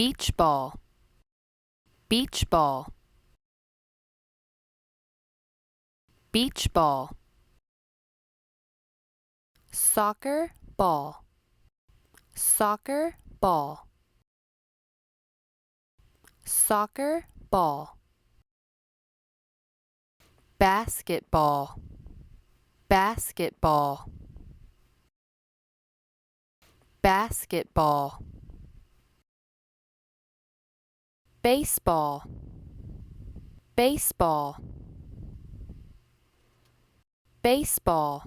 beach ball, beach ball, beach ball, soccer ball, soccer ball, soccer ball, basketball, basketball, basketball, baseball, baseball, baseball,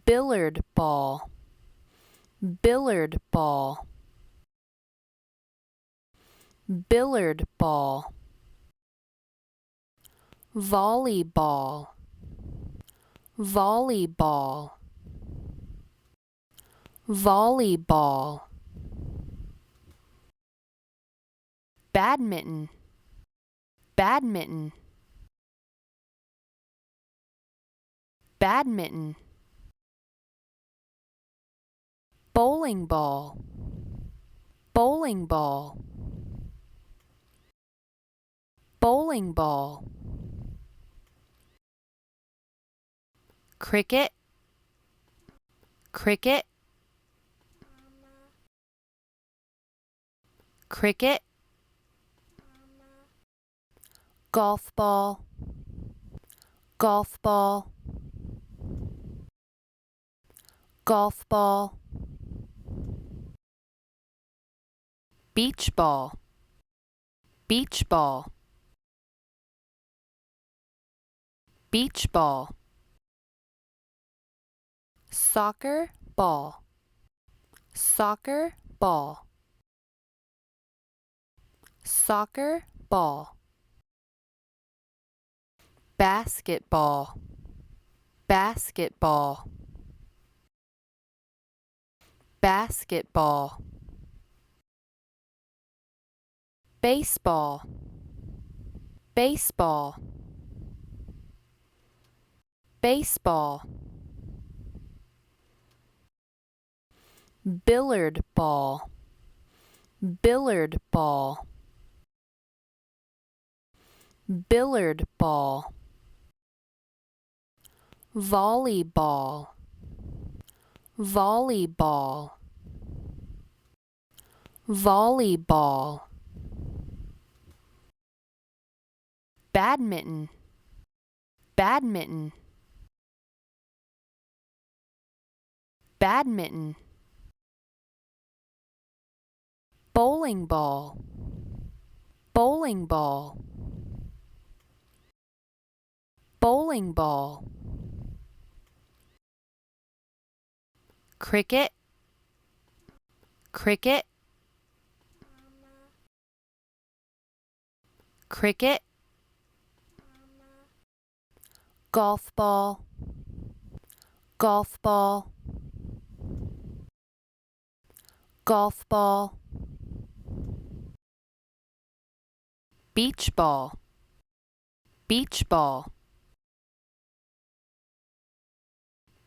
billiard ball, billiard ball, billiard ball, volleyball, volleyball, volleyball, badminton, badminton, badminton, bowling ball, bowling ball, bowling ball, cricket, cricket, cricket, golf ball, golf ball, golf ball, beach ball, beach ball, beach ball, soccer ball, soccer ball, soccer ball, basketball, basketball, basketball, baseball, baseball, baseball, billiard ball, billiard ball, billiard ball, volleyball, volleyball, volleyball, badminton, badminton, badminton, bowling ball, bowling ball, bowling ball, cricket, cricket, cricket, golf ball, golf ball, golf ball, beach ball, beach ball,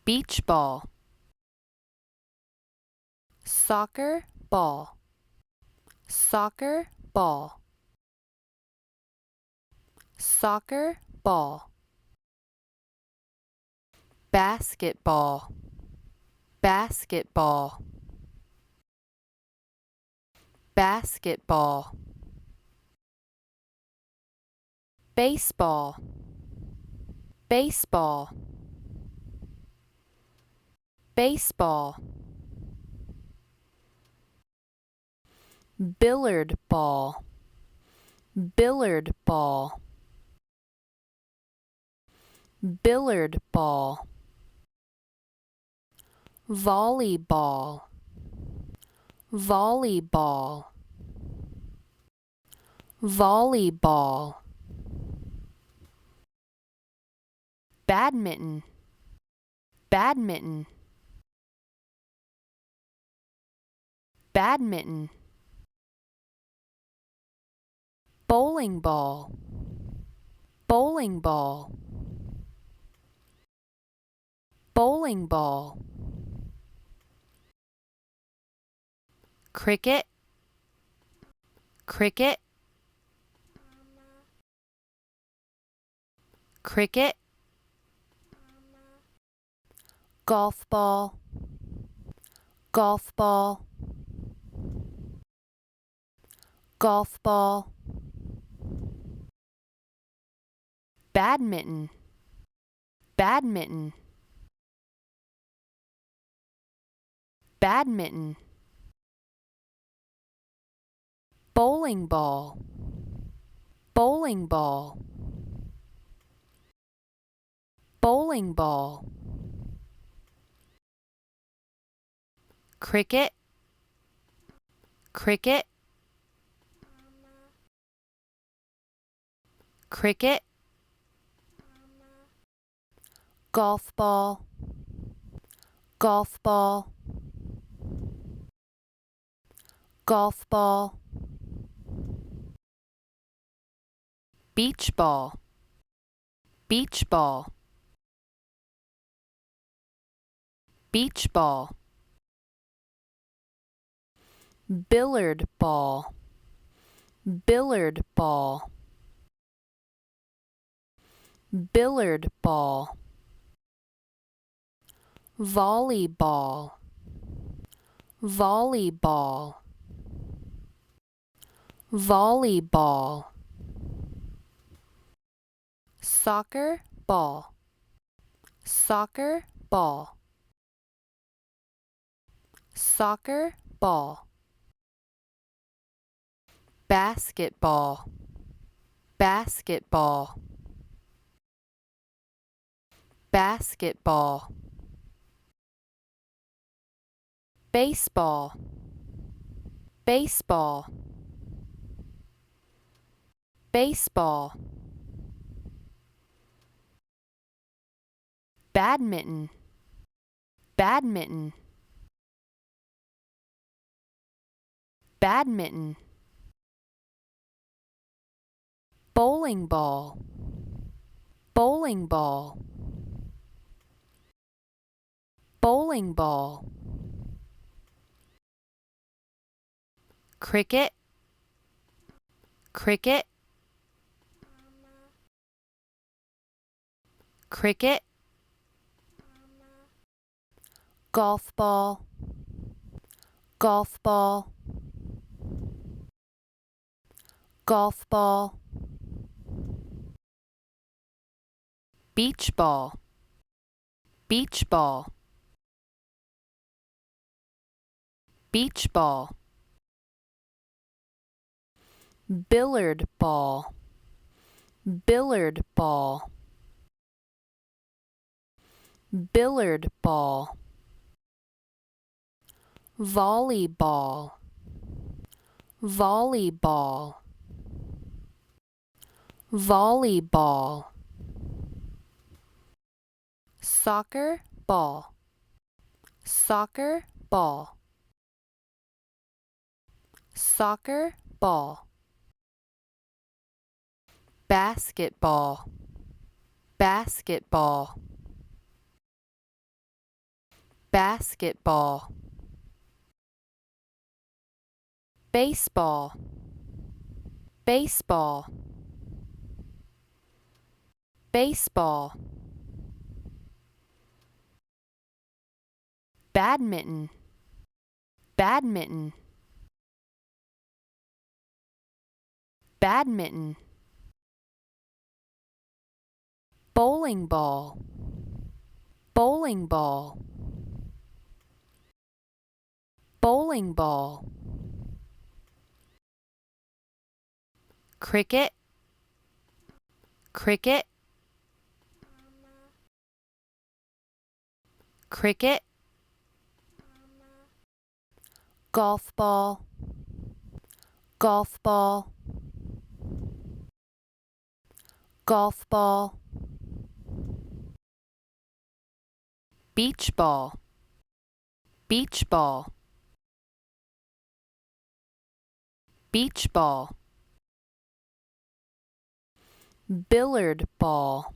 beach ball, soccer ball, soccer ball, soccer ball, basketball, basketball, basketball, baseball, baseball, baseball, billiard ball, billiard ball, billiard ball, volleyball, volleyball, volleyball, badminton, badminton, badminton, bowling ball, bowling ball, bowling ball, cricket, cricket, cricket, golf ball, golf ball, golf ball, badminton, badminton, badminton, bowling ball, bowling ball, bowling ball, cricket, cricket, cricket, golf ball, golf ball, golf ball, beach ball, beach ball, beach ball, billiard ball, billiard ball, billiard ball, volleyball, volleyball, volleyball, soccer ball, soccer ball, soccer ball, basketball, basketball, basketball, baseball, baseball, baseball, badminton, badminton, badminton, bowling ball, bowling ball, bowling ball, cricket, cricket, cricket, golf ball, golf ball, golf ball, beach ball, beach ball, beach ball, billiard ball, billiard ball, billiard ball, volleyball, volleyball, volleyball, soccer ball, soccer ball, soccer ball, basketball, basketball, basketball, baseball, baseball, baseball, badminton, badminton, badminton, bowling ball, bowling ball, bowling ball, cricket, cricket, cricket, golf ball, golf ball, golf ball, beach ball, beach ball, beach ball, billiard ball,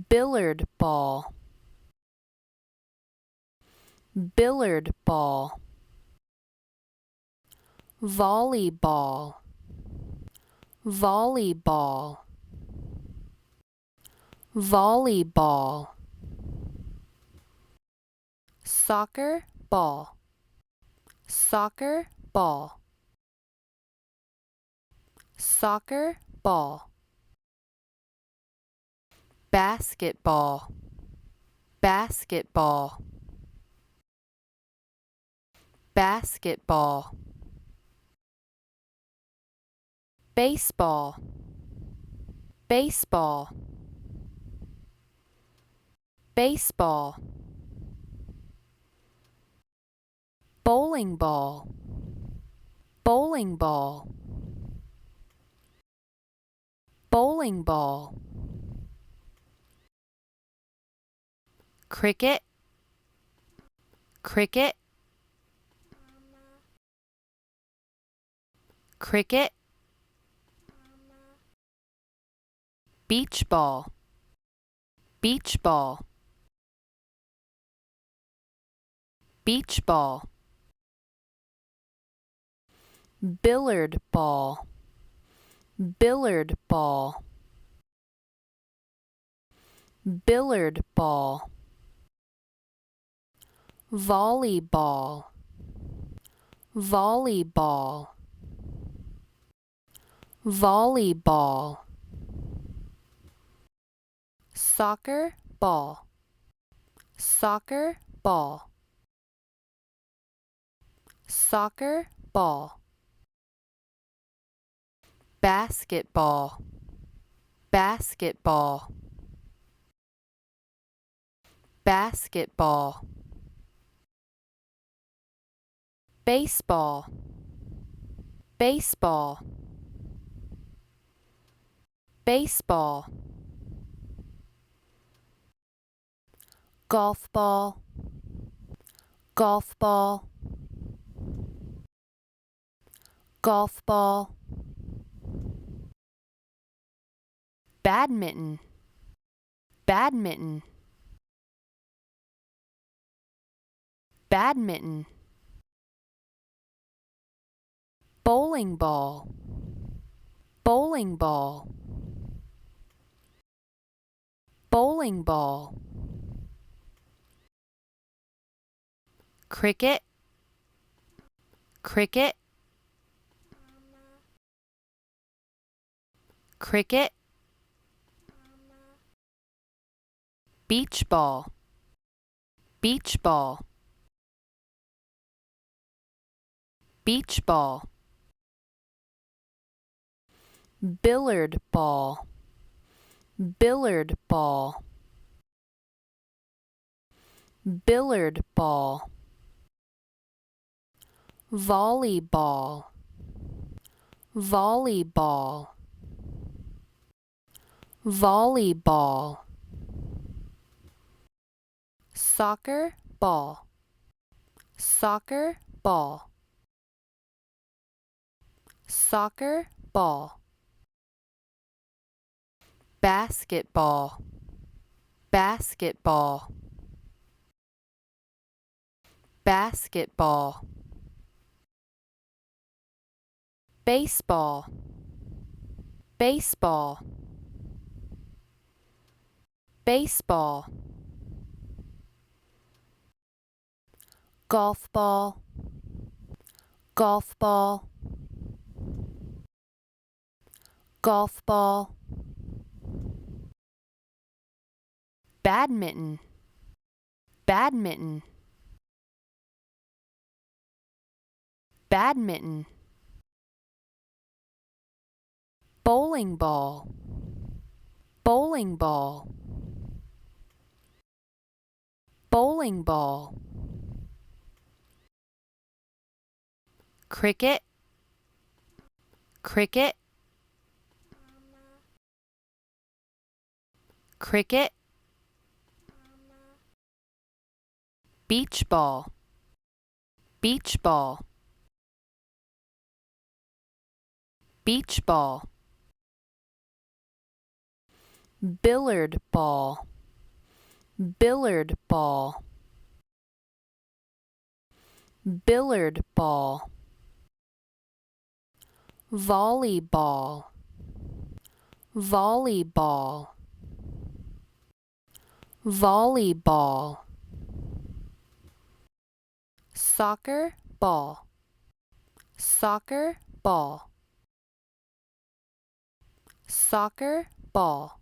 billiard ball, billiard ball, volleyball, volleyball, volleyball. Soccer ball, soccer ball, soccer ball. Basketball, basketball, basketball. Baseball, baseball, baseball. Bowling ball, bowling ball, bowling ball. Cricket, cricket, cricket. Beach ball, beach ball, beach ball. Billiard ball, billiard ball, billiard ball. Volleyball, volleyball, volleyball. Soccer ball, soccer ball, soccer ball. Basketball, basketball, basketball. Baseball, baseball, baseball. Golf ball, golf ball, golf ball. Badminton, badminton, badminton. Bowling ball, bowling ball, bowling ball. Cricket, cricket, cricket. Beach ball, beach ball, beach ball. Billiard ball, billiard ball, billiard ball. Volleyball, volleyball, volleyball. Soccer ball, soccer ball, soccer ball. Basketball, basketball, basketball. Baseball, baseball, baseball. Golf ball, golf ball, golf ball. Badminton, badminton, badminton. Bowling ball, bowling ball, bowling ball. Cricket, cricket, cricket. Beach ball, beach ball, beach ball. Billiard ball, billiard ball, billiard ball. volleyball, volleyball, volleyball. Soccer ball, soccer ball, soccer ball.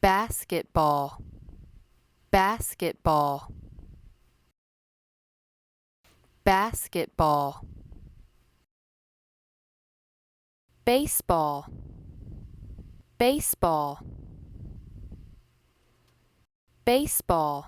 Basketball, basketball, basketball. Baseball, baseball, baseball.